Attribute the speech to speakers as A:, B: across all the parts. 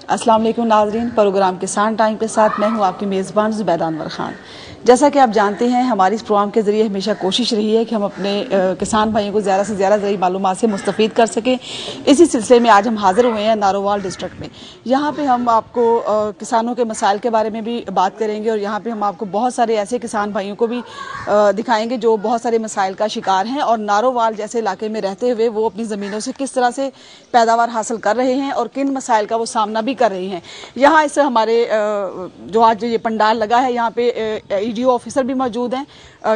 A: अस्सलाम वालेकुम नाज़रीन, प्रोग्राम किसान टाइम के साथ मैं हूं आपकी मेज़बान ज़ुबैदा अनवर खान। जैसा कि आप जानते हैं, हमारी इस प्रोग्राम के ज़रिए हमेशा कोशिश रही है कि हम अपने किसान भाइयों को ज़्यादा से ज़्यादा ज़रूरी मालूमात से मुस्तफ़ीद कर सकें। इसी सिलसिले में आज हम हाज़िर हुए हैं नारोवाल डिस्ट्रिक्ट में। यहाँ पे हम आपको किसानों के मसाइल के बारे में भी बात करेंगे और यहाँ पे हम आपको बहुत सारे ऐसे किसान भाइयों को भी दिखाएंगे जो बहुत सारे मसाइल का शिकार हैं और नारोवाल जैसे इलाके में रहते हुए वो अपनी ज़मीनों से किस तरह से पैदावार हासिल कर रहे हैं और किन मसाइल का वो सामना भी कर रही हैं। यहाँ इस हमारे जो आज ये पंडाल लगा है, यहाँ पे ईडीओ ऑफिसर भी मौजूद हैं,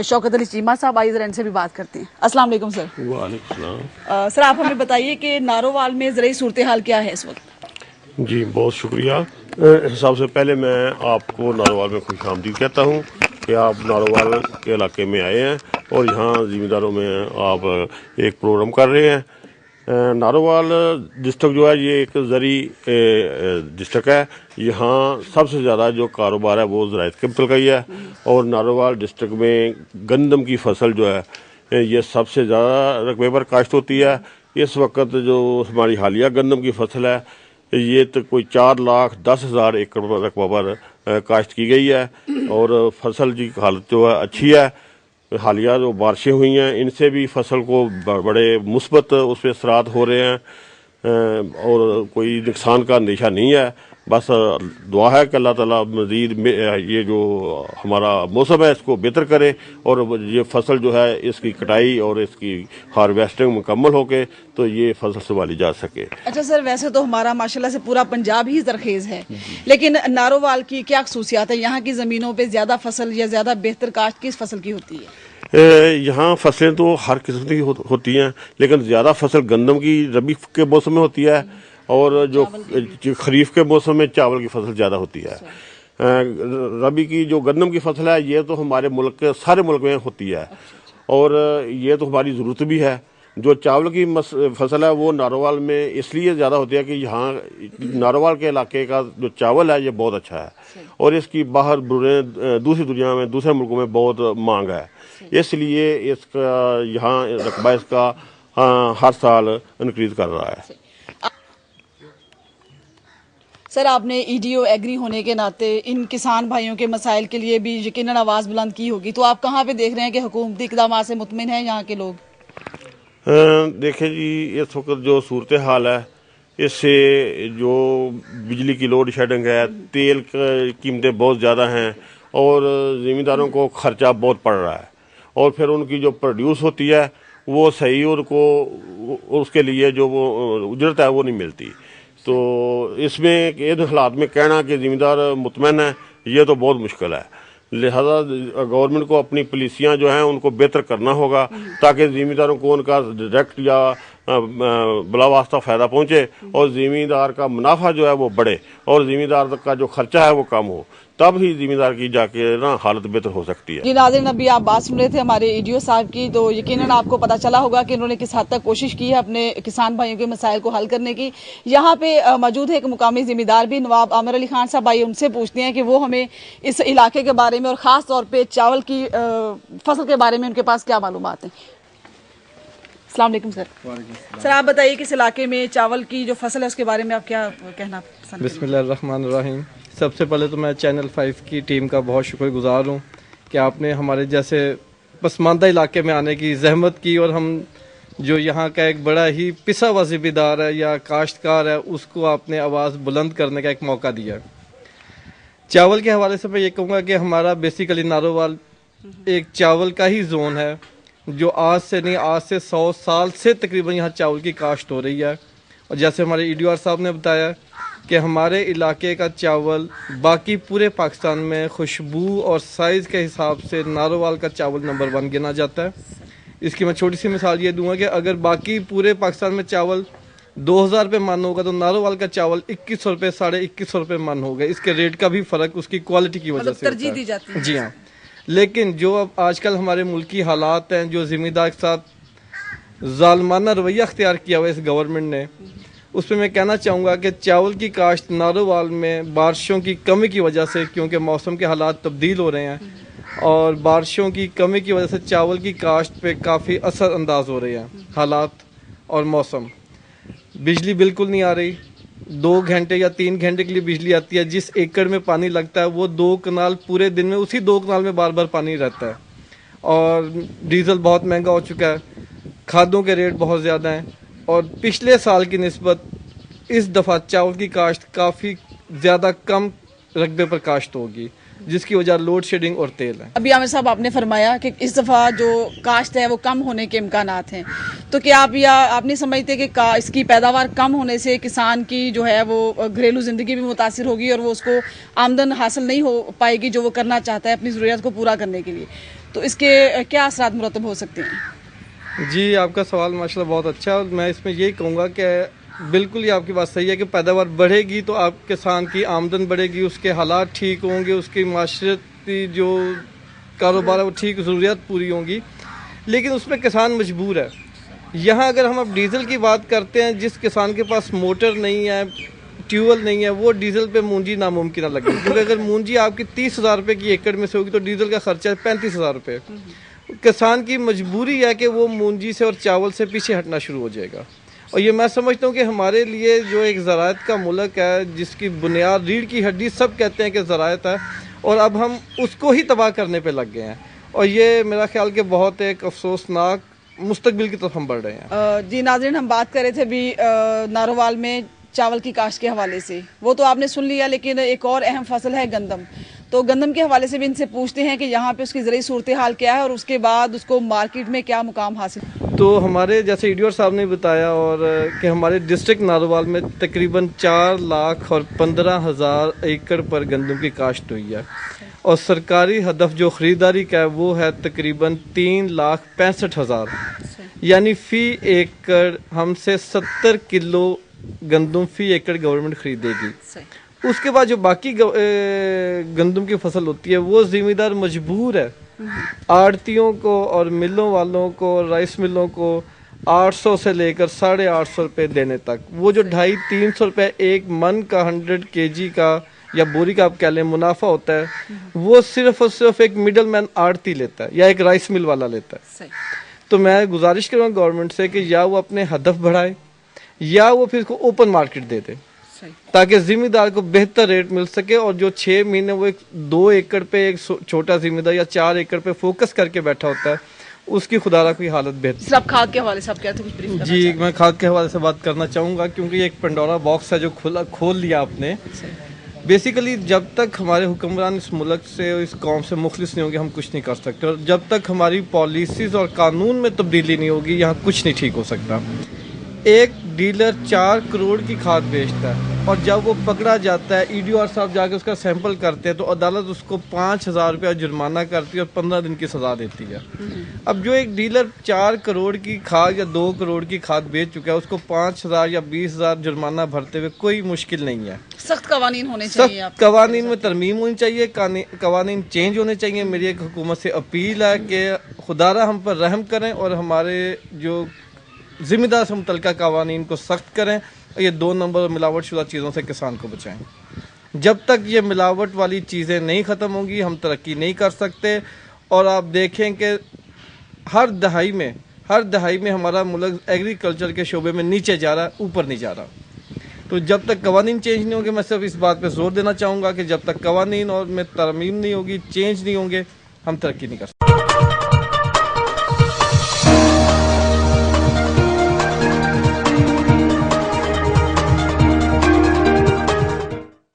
A: शौकत अली चीमा साहब। आइए जरा इनसे भी बात करते हैं। अस्सलाम वालेकुम सर।
B: वालेकुम सलाम।
A: सर, आप हमें बताइए कि नारोवाल में ज़रूरी सूरत हाल क्या है इस वक्त?
B: जी बहुत शुक्रिया। सबसे पहले मैं आपको नारोवाल में खुश आमदीद कहता हूँ कि आप नारोवाल के इलाके में आए हैं और यहाँ ज़मींदारों में आप एक प्रोग्राम कर रहे हैं। नारोवाल डिस्ट्रिक्ट जो है ये एक ज़री डिस्ट्रिक्ट है। यहाँ सबसे ज़्यादा जो कारोबार है वो ज़राअत कैपिटल का ही है और नारोवाल डिस्ट्रिक्ट में गंदम की फसल जो है ये सबसे ज़्यादा रकबे पर काश्त होती है। इस वक्त जो हमारी हालिया गंदम की फसल है ये तो कोई 4,10,000 एकड़ रकबा पर काश्त की गई है और फसल की हालत जो है अच्छी है। हालिया जो बारिशें हुई हैं इनसे भी फसल को बड़े मुस्बत उस पर असरात हो रहे हैं और कोई नुकसान का अंदेशा नहीं है। बस दुआ है कि अल्लाह ताला मज़ीद ये जो हमारा मौसम है इसको बेहतर करे और ये फसल जो है इसकी कटाई और इसकी हार्वेस्टिंग मुकम्मल होके तो ये फसल संभाली जा सके।
A: अच्छा सर, वैसे तो हमारा माशाल्लाह से पूरा पंजाब ही ज़रखेज़ है, लेकिन नारोवाल की क्या खसूसियात है? यहाँ की ज़मीनों पे ज़्यादा फसल या ज़्यादा बेहतर काश्त किस फसल की होती है?
B: यहाँ फसलें तो हर किस्म की होती हैं, लेकिन ज़्यादा फसल गंदम की रबी के मौसम में होती है और जो खरीफ के मौसम में चावल की फसल ज़्यादा होती है। रबी की जो गंदम की फसल है ये तो हमारे मुल्क के सारे मुल्क में होती है और ये तो हमारी ज़रूरत भी है। जो चावल की फसल है वो नारोवाल में इसलिए ज़्यादा होती है कि यहाँ नारोवाल के इलाके का जो चावल है ये बहुत अच्छा है और इसकी बाहर दूसरी दुनिया में दूसरे मुल्कों में बहुत मांग है। इसलिए इसका यहाँ रकबा इसका हर साल इंक्रीज कर रहा है।
A: सर, आपने ईडीओ एग्री होने के नाते इन किसान भाइयों के मसाइल के लिए भी यकीनन आवाज़ बुलंद की होगी, तो आप कहाँ पे देख रहे हैं कि हुकूमती इक़दाम से मुतमिन हैं यहाँ के लोग?
B: देखें जी, इस वक्त जो सूरत हाल है इससे जो बिजली की लोड शेडिंग है, तेल की कीमतें बहुत ज़्यादा हैं और ज़मींदारों को ख़र्चा बहुत पड़ रहा है और फिर उनकी जो प्रोड्यूस होती है वो सही उनको उसके लिए जो वो उजरत है वो नहीं मिलती। तो इसमें इन हालात में कहना कि ज़मींदार मुतमईन है ये तो बहुत मुश्किल है। लिहाजा गवर्नमेंट को अपनी पॉलिसियाँ जो हैं उनको बेहतर करना होगा ताकि ज़मींदारों को उनका डायरेक्ट या बिला वास्ता फ़ायदा पहुँचे और ज़मींदार का मुनाफा जो है वो बढ़े और ज़मींदार का जो खर्चा है वो कम हो, तब ही ज़मींदार की जाके ना हालत बेहतर हो सकती है।
A: जी नाज़रीन, अभी आप बात सुन रहे थे हमारे ईडीओ साहब की, तो यकीनन आपको पता चला होगा कि इन्होंने किस हद तक कोशिश की है अपने किसान भाइयों के मसाइल को हल करने की। यहाँ पे मौजूद है एक मुकामी ज़मींदार भी, नवाब आमिर अली खान साहब। आइए उनसे पूछते हैं कि वो हमें इस इलाके के बारे में और ख़ास तौर पर चावल की फसल के बारे में उनके पास क्या मालूमात हैं। अस्सलाम वालेकुम सर। सर, आप बताइए कि इस इलाके में चावल की जो फसल है उसके बारे में आप क्या कहना पसंद करेंगे?
C: बिस्मिल्लाहिर्रहमानिर्रहीम। सबसे पहले तो मैं चैनल 5 की टीम का बहुत शुक्रगुजार हूँ कि आपने हमारे जैसे पसमानदा इलाके में आने की जहमत की और हम जो यहाँ का एक बड़ा ही पिसा हुआ ज़िम्मेदार है या काश्तकार है उसको आपने आवाज़ बुलंद करने का एक मौका दिया। चावल के हवाले से मैं ये कहूँगा कि हमारा बेसिकली नारोवाल एक चावल का ही जोन है जो आज से नहीं, आज से 100 साल से तकरीबन यहाँ चावल की काश्त हो रही है। और जैसे हमारे ईडीओ साहब ने बताया कि हमारे इलाके का चावल बाकी पूरे पाकिस्तान में खुशबू और साइज़ के हिसाब से नारोवाल का चावल नंबर 1 गिना जाता है। इसकी मैं छोटी सी मिसाल ये दूंगा कि अगर बाकी पूरे पाकिस्तान में चावल 2000 रुपये मन होगा तो नारोवाल का चावल 2100 रुपये, 2150 रुपये मन होगा। इसके रेट का भी फ़र्क उसकी क्वालिटी की वजह से
A: तरजीह दी जाती है।
C: जी हाँ, लेकिन जो अब आजकल हमारे मुल्की हालात हैं, जो ज़मींदार के साथ ज़ालमाना रवैया अख्तियार किया हुआ इस गवर्नमेंट ने, उस पर मैं कहना चाहूँगा कि चावल की काश्त नारोवाल में बारिशों की कमी की वजह से, क्योंकि मौसम के हालात तब्दील हो रहे हैं और बारिशों की कमी की वजह से चावल की काश्त पे काफ़ी असर अंदाज हो रहे हैं हालात और मौसम। बिजली बिल्कुल नहीं आ रही, 2 घंटे या 3 घंटे के लिए बिजली आती है, जिस एकड़ में पानी लगता है वो 2 कनाल पूरे दिन में उसी 2 कनाल में बार बार पानी रहता है। और डीजल बहुत महंगा हो चुका है, खादों के रेट बहुत ज़्यादा हैं, और पिछले साल की निस्बत इस दफ़ा चावल की काश्त काफ़ी ज़्यादा कम रकबे पर काश्त होगी, जिसकी वजह लोड शेडिंग और तेल है।
A: अभी आमिर साहब आपने फरमाया कि इस दफ़ा जो काश्त है वो कम होने के इम्कानात हैं, तो क्या आप नहीं समझते कि इसकी पैदावार कम होने से किसान की जो है वो घरेलू ज़िंदगी भी मुतासिर होगी और वो उसको आमदन हासिल नहीं हो पाएगी जो वो करना चाहता है अपनी ज़रूरियात को पूरा करने के लिए, तो इसके क्या असरात मुरतब हो सकते हैं?
C: जी, आपका सवाल माशाल्लाह बहुत अच्छा है, और मैं इसमें यही कहूँगा कि बिल्कुल ये आपकी बात सही है कि पैदावार बढ़ेगी तो आप किसान की आमदन बढ़ेगी, उसके हालात ठीक होंगे, उसकी माशरती जो कारोबार है वो ठीक, ज़रूरियात पूरी होंगी, लेकिन उसमें किसान मजबूर है। यहाँ अगर हम अब डीज़ल की बात करते हैं, जिस किसान के पास मोटर नहीं है, ट्यूबवेल नहीं है, वो डीज़ल पे मूंजी नामुमकिन लगे, क्योंकि अगर मूंजी आपकी 30,000 रुपये की एकड़ में से होगी तो डीज़ल का खर्चा है 35,000 रुपये। किसान की मजबूरी है कि वो मूंजी से और चावल से पीछे हटना शुरू हो जाएगा। और ये मैं समझता हूँ कि हमारे लिए जो एक ज़राअत का मुल्क है, जिसकी बुनियाद रीढ़ की हड्डी सब कहते हैं कि ज़राअत है, और अब हम उसको ही तबाह करने पे लग गए हैं, और ये मेरा ख्याल कि बहुत एक अफसोसनाक मुस्तकबिल की तरफ हम बढ़ रहे हैं।
A: जी नाज़रीन, हम बात कर रहे थे अभी नारोवाल में चावल की काश्त के हवाले से, वो तो आपने सुन लिया, लेकिन एक और अहम फसल है गंदम। तो गंदम के हवाले से भी इनसे पूछते हैं कि यहाँ पे उसकी ज़रूरी सूरत हाल क्या है और उसके बाद उसको मार्केट में क्या मुकाम हासिल।
C: तो हमारे जैसे ईडीओ साहब ने बताया और कि हमारे डिस्ट्रिक्ट नारोवाल में तकरीबन 4,15,000 एकड़ पर गंदम की काश्त हुई है, और सरकारी हदफ जो ख़रीदारी का है वो है तकरीबन 3,65,000, यानी फ़ी एकड़ हमसे 70 किलो गंदम फ़ी एकड़ गवर्नमेंट खरीदेगी। उसके बाद जो बाकी गंदम की फसल होती है वो ज़िम्मेदार मजबूर है आड़तियों को और मिलों वालों को, राइस मिलों को 800 से लेकर 850 रुपये देने तक। वो जो 250-300 रुपये एक मन का 100 kg का या बोरी का आप कह लें मुनाफा होता है, वो सिर्फ और सिर्फ एक मिडल मैन आड़ती लेता है या एक राइस मिल वाला लेता है। तो मैं गुजारिश करूँगा गवर्नमेंट से कि या वो अपने हदफ बढ़ाए या वो फिर इसको ओपन मार्केट दे दे, ताकि जिम्मेदार को बेहतर रेट मिल सके, और जो 6 महीने वो 2 एकड़ पे एक छोटा जिम्मेदार या 4 एकड़ पे फोकस करके बैठा होता है, उसकी खुदारा की हालत बेहतर।
A: सर, आप खाद के हवाले से आप क्या कुछ ब्रीफ करना
C: जी, मैं खाद के हवाले से बात करना चाहूँगा, क्योंकि ये एक पंडोरा बॉक्स है जो खोल लिया आपने। बेसिकली जब तक हमारे हुक्मरान इस मुल्क से, इस कौम से मुखलिस नहीं होंगे, हम कुछ नहीं कर सकते, और जब तक हमारी पॉलिसीज़ और कानून में तब्दीली नहीं होगी, यहाँ कुछ नहीं ठीक हो सकता। एक डीलर 4 करोड़ की खाद बेचता है, और जब वो पकड़ा जाता है, ईडीओ साहब जाके उसका सैंपल करते हैं तो अदालत उसको 5,000 रुपया जुर्माना करती है और 15 दिन की सज़ा देती है। अब जो एक डीलर 4 करोड़ की खाद या 2 करोड़ की खाद बेच चुका है, उसको 5,000 या 20,000 जुर्माना भरते हुए कोई मुश्किल नहीं है।
A: सख्त कवानीन होने चाहिए,
C: सख्त कवानीन में तरमीम होनी चाहिए, कवानीन चेंज होने चाहिए। मेरी एक हुकूमत से अपील है कि खुदारा हम पर रहम करें और हमारे जो जिम्मेदार से मुतल्लिका कवानीन को सख्त करें, और ये 2 नंबर मिलावट शुदा चीज़ों से किसान को बचाएं। जब तक ये मिलावट वाली चीज़ें नहीं ख़त्म होंगी, हम तरक्की नहीं कर सकते। और आप देखें कि हर दहाई में हमारा मुल्क एग्रीकल्चर के शोबे में नीचे जा रहा है, ऊपर नहीं जा रहा। तो जब तक कवानीन चेंज नहीं होंगे, मैं सिर्फ इस बात पे जोर देना चाहूँगा कि जब तक कवानीन और में तरमीम नहीं होगी, चेंज नहीं होंगे, हम तरक्की नहीं कर सकते।